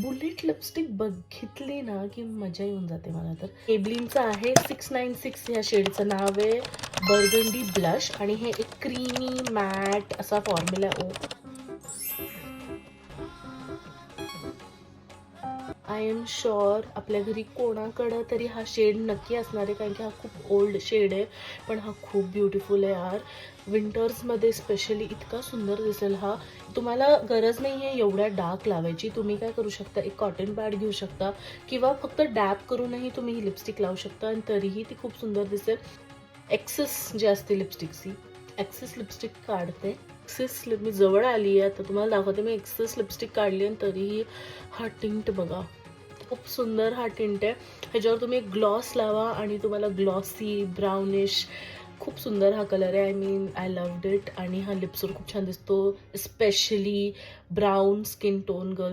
Bullet lipstick बघितली ना की मजा येऊन जाते मला. तर मेबलिनचं आहे 696 ह्या शेडचं नाव आहे. बर्गंडी ब्लश आणि हे एक क्रीमी मॅट असा formula. Oh, I am sure आपल्या घरी कोणाकडं तरी हा शेड नक्की असणार आहे, कारण की हा खूप ओल्ड शेड आहे, पण हा खूप ब्युटिफुल आहे यार. विंटर्समध्ये स्पेशली इतका सुंदर दिसेल हा. तुम्हाला गरज नाही आहे एवढ्या डार्क लावायची. तुम्ही काय करू शकता, एक कॉटन पॅड घेऊ शकता किंवा फक्त डॅप करूनही तुम्ही ही लिपस्टिक लावू शकता आणि तरीही ती खूप सुंदर दिसेल. एक्सेस जे असते लिपस्टिकची, एक्सेस लिपस्टिक काढते. एक्सेस मी जवळ आली आहे, तर तुम्हाला दाखवते. मी एक्सेस लिपस्टिक काढली आणि तरीही हा टिंट बघा, खूप सुंदर हा टिंट आहे. ह्याच्यावर तुम्ही ग्लॉस लावा आणि तुम्हाला ग्लॉसी ब्राउनिश खूप सुंदर हा कलर आहे. I mean I loved it. आणि हा लिप्सवर खूप छान दिसतो, especially brown skin tone girls